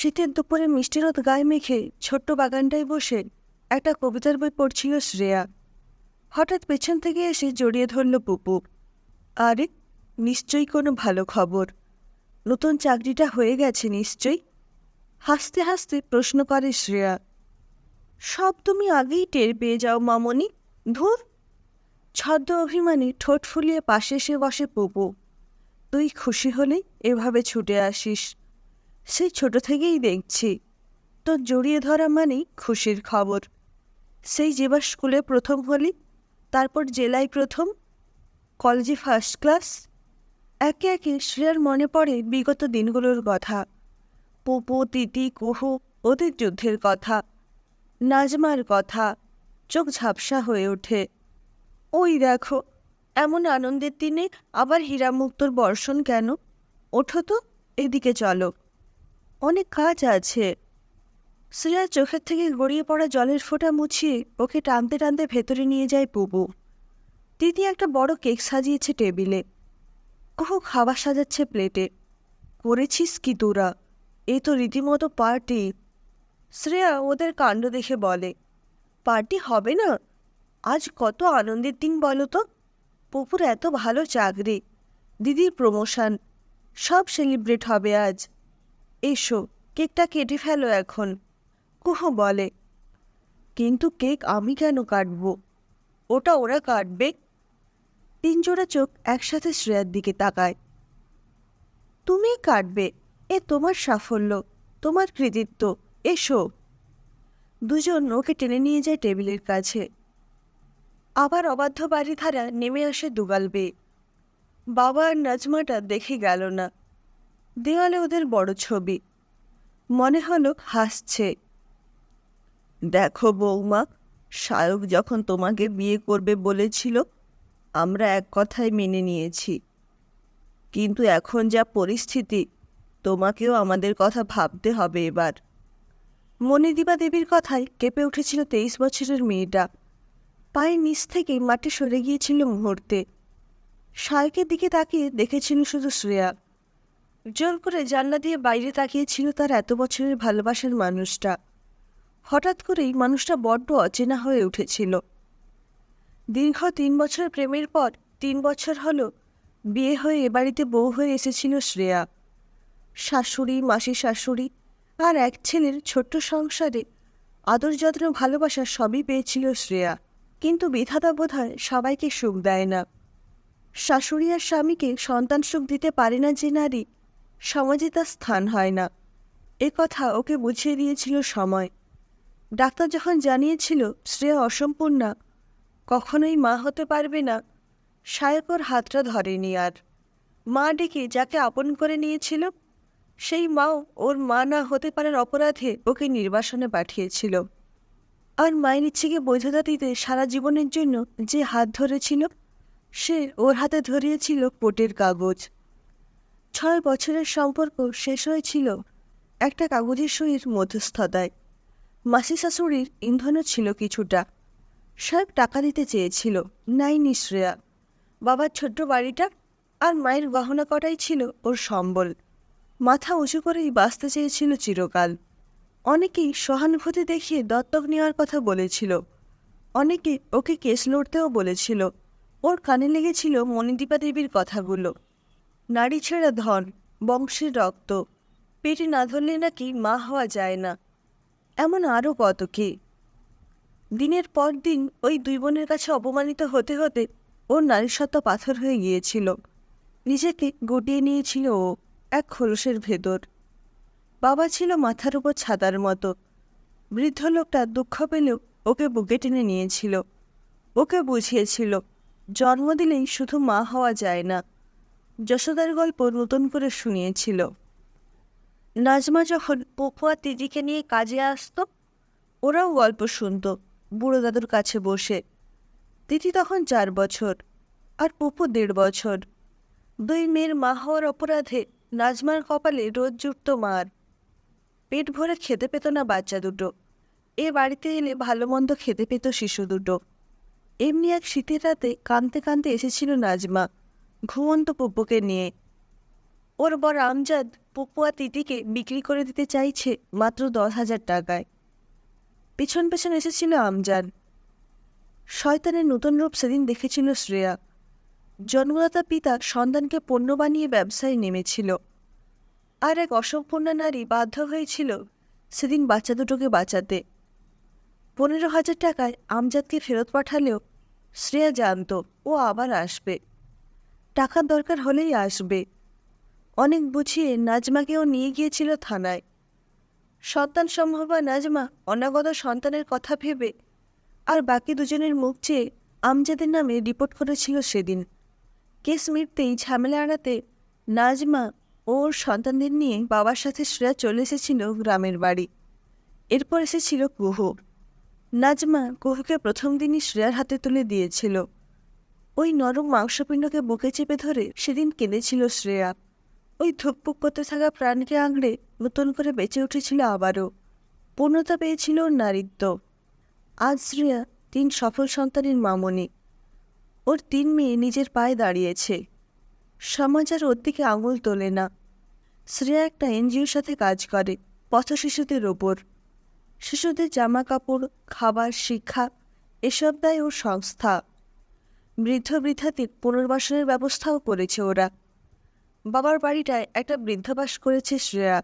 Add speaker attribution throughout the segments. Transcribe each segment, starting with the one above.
Speaker 1: শীতের দুপুরে মিষ্টি রোদ গায়ে মেখে ছোট্ট বাগানটায় বসে একটা কবিতার বই পড়ছিল শ্রেয়া। হঠাৎ পেছন থেকে এসে জড়িয়ে ধরল পুপু। আরে, নিশ্চয়ই কোনো ভালো খবর। নতুন চাকরিটা হয়ে গেছে নিশ্চয়ই। হাসতে হাসতে প্রশ্ন করে শ্রেয়া। সব তুমি আগেই টের পেয়ে যাও মামনি। ধুর। ছদ্ম অভিমানে ঠোঁট ফুলিয়ে পাশে এসে বসে পুপু। তুই খুশি হলেই এভাবে ছুটে আসিস। সেই ছোট থেকেই দেখছি তোর জড়িয়ে ধরা মানেই খুশির খবর। সেই যেবার স্কুলে প্রথম হলি, তারপর জেলায় প্রথম, কলেজে ফার্স্ট ক্লাস। একে একে শ্রেয়ার মনে পড়ে বিগত দিনগুলোর কথা। পুপু, তিতি, কুহু, ওদের যুদ্ধের কথা, নাজমার কথা। চোখ ঝাপসা হয়ে ওঠে। ওই দেখো, এমন আনন্দের দিনে আবার হীরামুক্তোর বর্ষণ কেন? ওঠো তো, এদিকে চলো, অনেক কাজ আছে। শ্রেয়ার চোখের থেকে গড়িয়ে পড়া জলের ফোঁটা মুছিয়ে ওকে টানতে টানতে ভেতরে নিয়ে যায় পুপু। দিদি একটা বড় কেক সাজিয়েছে টেবিলে। কুহু খাবার সাজাচ্ছে প্লেটে। করেছিস কি তোরা? এ তো রীতিমতো পার্টি। শ্রেয়া ওদের কাণ্ড দেখে বলে, পার্টি হবে না? আজ কত আনন্দের দিন বলো তো। পুপুর এত ভালো চাকরি, দিদির প্রমোশন, সব সেলিব্রেট হবে আজ। এসো, কেকটা কেটে ফেলো এখন। কুহু বলে, কিন্তু কেক আমি কেন কাটবো? ওটা ওরা কাটবে। তিনজোড়া চোখ একসাথে শ্রেয়ার দিকে তাকায়। তুমিই কাটবে, এ তোমার সাফল্য, তোমার কৃতিত্ব। এসো। দুজন ওকে টেনে নিয়ে যায় টেবিলের কাছে। আবার অবাধ্য বাড়িধারা নেমে আসে দুগাল বেয়ে। বাবা আর নাজমাটা দেখে গেল না। দেওয়ালে ওদের বড় ছবি। মনে হলো হাসছে। দেখো বৌমা, শায়ক যখন তোমাকে বিয়ে করবে বলেছিল, আমরা এক কথায় মেনে নিয়েছি। কিন্তু এখন যা পরিস্থিতি, তোমাকেও আমাদের কথা ভাবতে হবে এবার। মণিদীপা দেবীর কথায় কেঁপে উঠেছিল 23 বছরের মেয়েটা। পায়ের নিচ থেকে মাটি সরে গিয়েছিল মুহূর্তে। শায়কের দিকে তাকিয়ে দেখেছিল শুধু শ্রেয়া। জোর করে জানলা দিয়ে বাইরে তাকিয়েছিল তার এত বছরের ভালোবাসার মানুষটা। হঠাৎ করেই মানুষটা বড্ড অচেনা হয়ে উঠেছিল। দীর্ঘ 3 বছর প্রেমের পর 3 বছর হলো বিয়ে হয়ে এ বাড়িতে বউ হয়ে এসেছিল শ্রেয়া। শাশুড়ি, মাসি শাশুড়ি আর এক ছেলের ছোট্ট সংসারে আদর যত্ন ভালোবাসা সবই পেয়েছিল শ্রেয়া। কিন্তু বিধাতা বোধহয় সবাইকে সুখ দেয় না। শাশুড়ি আর স্বামীকে সন্তান সুখ দিতে পারে না যে নারী, সমাজে তার স্থান হয় না। এ কথা ওকে বুঝিয়ে দিয়েছিল সময়। ডাক্তার যখন জানিয়েছিল শ্রেয়া অসম্পূর্ণা, কখনোই মা হতে পারবে না, শায়ক ওর হাতটা ধরেনি আর। মা ডেকে যাকে আপন করে নিয়েছিল, সেই মাও ওর মা না হতে পারার অপরাধে ওকে নির্বাসনে পাঠিয়েছিল। আর মায়ের ইচ্ছেকে বৈধতা দিতে সারা জীবনের জন্য যে হাত ধরেছিল, সে ওর হাতে ধরিয়েছিল কোর্টের কাগজ। 6 বছরের সম্পর্ক শেষ হয়েছিল একটা কাগজের সইয়ের মধ্যস্থতায়। মাসি শাশুড়ির ইন্ধনও ছিল কিছুটা। সব টাকা দিতে চেয়েছিল, নেয়নি শ্রেয়া। বাবার ছোট্ট বাড়িটা আর মায়ের গহনা কটাই ছিল ওর সম্বল। মাথা উঁচু করেই বাঁচতে চেয়েছিল চিরকাল। অনেকেই সহানুভূতি দেখিয়ে দত্তক নেওয়ার কথা বলেছিল। অনেকে ওকে কেস লড়তেও বলেছিল। ওর কানে লেগেছিল মণিদীপা দেবীর কথাগুলো। নারী ছেঁড়া ধন, বংশের রক্ত, পেটে না ধরলে নাকি মা হওয়া যায় না, এমন আরও কত কি। দিনের পর দিন ওই দুই বোনের কাছে অপমানিত হতে হতে ওর নারীসত্ত্ব পাথর হয়ে গিয়েছিল। নিজেকে গুটিয়ে নিয়েছিল ও এক খোলসের ভেতর। বাবা ছিল মাথার উপর ছাতার মতো। বৃদ্ধ লোকটা দুঃখ পেলেও ওকে বুকে টেনে নিয়েছিল। ওকে বুঝিয়েছিল জন্ম দিলেই শুধু মা হওয়া যায় না। যশোদার গল্প নতুন করে শুনিয়েছিল। নাজমা যখন পুপু আর দিদিকে নিয়ে কাজে আসতো, ওরাও গল্প শুনত বুড়ো দাদুর কাছে বসে। দিদি তখন 4 বছর আর পুপু 1.5 বছর। দুই মেয়ের মা হওয়ার অপরাধে নাজমার কপালে রোজ জুটত মার। পেট ভরে খেতে পেত না বাচ্চা দুটো। এ বাড়িতে এলে ভালো মন্দ খেতে পেত শিশু দুটো। এমনি এক শীতের রাতে কাঁদতে কাঁদতে এসেছিল নাজমা ঘুমন্ত পুপুকে নিয়ে। ওর বর আমজাদ পুপু আর তিতিকে বিক্রি করে দিতে চাইছে মাত্র 10,000 টাকায়। পেছন পেছন এসেছিল আমজান। শয়তানের নতুন রূপ সেদিন দেখেছিল শ্রেয়া। জন্মদাতা পিতা সন্তানকে পণ্য বানিয়ে ব্যবসায় নেমেছিল, আর এক অসম্পূর্ণ নারী বাধ্য হয়েছিল সেদিন বাচ্চা দুটোকে বাঁচাতে। 15,000 টাকায় আমজাদকে ফেরত পাঠালেও শ্রেয়া জানত ও আবার আসবে, টাকার দরকার হলেই আসবে। অনেক বুঝিয়ে নাজমাকেও নিয়ে গিয়েছিল থানায়। সন্তান সম্ভবা নাজমা অনাগত সন্তানের কথা ভেবে আর বাকি দুজনের মুখ চেয়ে আমজাদের নামে রিপোর্ট করেছিল সেদিন। কেস মিটতেই ঝামেলা এড়াতে নাজমা ও ওর সন্তানদের নিয়ে বাবার সাথে শ্রেয়া চলে এসেছিল গ্রামের বাড়ি। এরপর এসেছিল কুহু। নাজমা কুহুকে প্রথম দিনই শ্রেয়ার হাতে তুলে দিয়েছিল। ওই নরম মাংসপিণ্ডকে বুকে চেপে ধরে সেদিন কেঁদেছিল শ্রেয়া। ওই ধুকপুক করতে থাকা প্রাণকে আঁকড়ে নতুন করে বেঁচে উঠেছিল আবারও। পূর্ণতা পেয়েছিল ওর নারীত্ব। আজ শ্রেয়া 3 সফল সন্তানের মামনি। ওর 3 মেয়ে নিজের পায়ে দাঁড়িয়েছে। সমাজ আর ওর দিকে আঙুল তোলে না। শ্রেয়া একটা এনজিওর সাথে কাজ করে পথ শিশুদের ওপর। শিশুদের জামা কাপড়, খাবার, শিক্ষা এসব দেয় ওর সংস্থা। বৃদ্ধ বৃদ্ধাদের পুনর্বাসনের ব্যবস্থাও করেছে ওরা। বাবার বাড়িটায় একটা বৃদ্ধাবাস করেছে শ্রেয়া।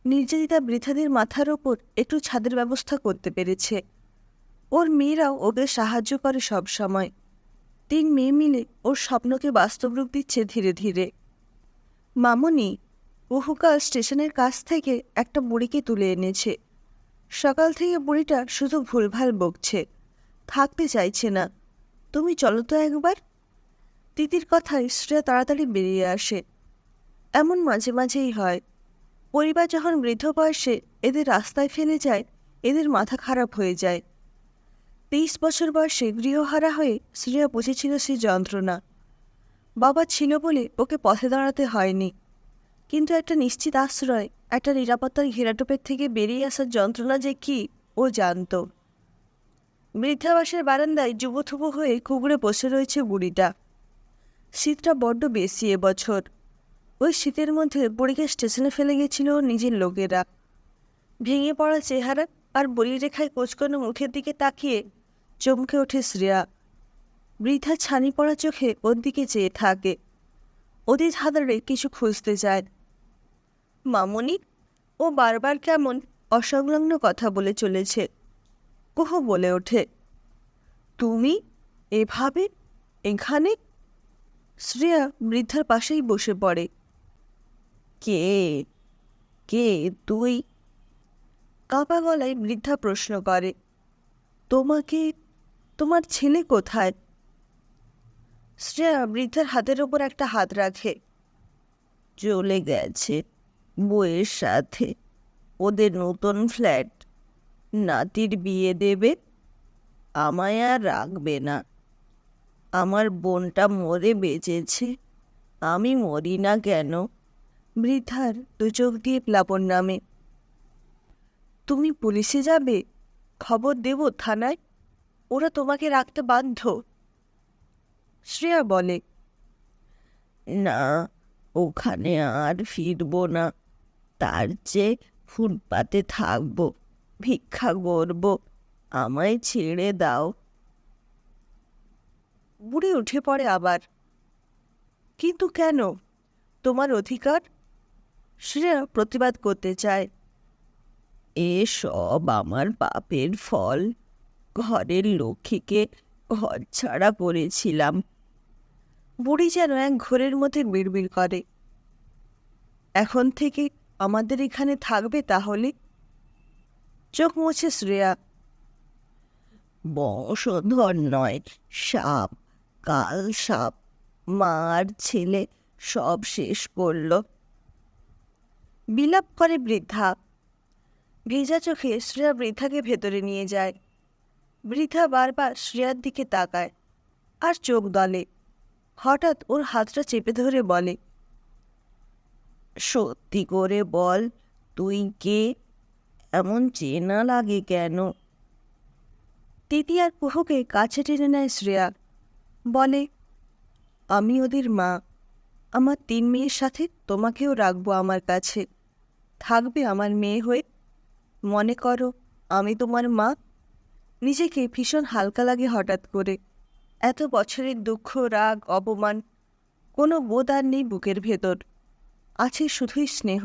Speaker 1: নির্যাতিতা বৃদ্ধাদের মাথার ওপর একটু ছাদের ব্যবস্থা করতে পেরেছে। ওর মেয়েরাও ওকে সাহায্য করে সব সময়। 3 মেয়ে মিলে ওর স্বপ্নকে বাস্তব রূপ দিচ্ছে ধীরে ধীরে। মামনি কুহুকাল স্টেশনের কাছ থেকে একটা বুড়িকে তুলে এনেছে। সকাল থেকে বুড়িটা শুধু ভুলভাল বকছে, থাকতে চাইছে না। তুমি চলো তো একবার। তিতির কথায় শ্রেয়া তাড়াতাড়ি বেরিয়ে আসে। এমন মাঝে মাঝেই হয়। পরিবার যখন বৃদ্ধ বয়সে এদের রাস্তায় ফেলে যায়, এদের মাথা খারাপ হয়ে যায়। 23 বছর বয়সে গৃহহারা হয়ে শ্রেয়া বুঝেছিল সেই যন্ত্রণা। বাবা ছিল বলে ওকে পথে দাঁড়াতে হয়নি, কিন্তু একটা নিশ্চিত আশ্রয়, একটা নিরাপত্তার ঘেরাটোপের থেকে বেরিয়ে আসার যন্ত্রণা যে কি ও জানত। বৃদ্ধাবাসের বারান্দায় যুবথুবু হয়ে কুকুরে বসে রয়েছে বুড়িটা। শীতটা বড্ড বেশি এবছর। ওই শীতের মধ্যে বুড়িকে স্টেশনে ফেলে গেছিল নিজের লোকেরা। ভেঙে পড়া চেহারা আর বলি রেখায় কোচকানো মুখের দিকে তাকিয়ে চমকে ওঠে শ্রেয়া। বৃদ্ধা ছানি পড়া চোখে ওর দিকে চেয়ে থাকে। ওদের হাতারে কিছু খুঁজতে যায়। মামনি ও বারবার কেমন অসংলগ্ন কথা বলে চলেছে। কুহু বলে ওঠে, তুমি এভাবে এখানে? শ্রেয়া বৃদ্ধার পাশেই বসে পড়ে। কে কে তুই? কাঁপা গলায় বৃদ্ধা প্রশ্ন করে। তোমাকে, তোমার ছেলে কোথায়? শ্রেয়া বৃদ্ধার হাতের ওপর একটা হাত রাখে। চলে গেছে বউয়ের সাথে, ওদের নতুন ফ্ল্যাট। নাতির বিয়ে দেবে, আমায় আর রাখবে না। আমার বোনটা মরে বেঁচেছে, আমি মরি না কেন? বৃদ্ধার 2 চোখ দিয়ে প্লাবন নামে। তুমি পুলিশে যাবে? খবর দেব থানায়? ওরা তোমাকে রাখতে বাধ্য। শ্রেয়া বলে, না, ওখানে আর ফিরব না। তার চেয়ে ফুটপাতে থাকব, ভিক্ষা করব। আমায় ছেড়ে দাও। বুড়ি উঠে পড়ে আবার। কিন্তু কেন? তোমার অধিকার। শ্রেয়া প্রতিবাদ করতে চায়। এসব আমার পাপের ফল। ঘরের লক্ষ্মীকে ঘরছাড়া করেছিলাম। বুড়ি যেন এক ঘোরের মধ্যে বিড়বিড় করে। এখন থেকে আমাদের এখানে থাকবে তাহলে? চোখ মুছে শ্রেয়া। বংশধর নয়, সাপ, কাল সাপ। মার ছেলে সব শেষ করল। বিলাপ করে বৃদ্ধা। ভেজা চোখে শ্রেয়া বৃদ্ধাকে ভেতরে নিয়ে যায়। বৃদ্ধা বারবার শ্রেয়ার দিকে তাকায় আর চোখ দলে। হঠাৎ ওর হাতটা চেপে ধরে বলে, সত্যি করে বল, তুই কে? এমন চেনা লাগে কেন? তিতি আর কুহুকে কাছে টেনে নেয় শ্রেয়া। বলে, আমি ওদের মা। আমার 3 মেয়ের সাথে তোমাকেও রাখবো আমার কাছে, থাকবে আমার মেয়ে হয়ে। মনে করো আমি তোমার মা। নিজেকে ভীষণ হালকা লাগে হঠাৎ করে। এত বছরের দুঃখ, রাগ, অপমান, কোনো বোধ আর নেই বুকের ভেতর। আছে শুধুই স্নেহ।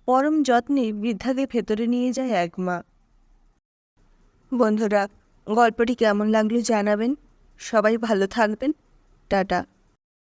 Speaker 1: পরম যত্নে বৃদ্ধাকে ভেতরে নিয়ে যায় এক মা। বন্ধুরা, গল্পটি কেমন লাগলো জানাবেন। সবাই ভালো থাকবেন। টাটা।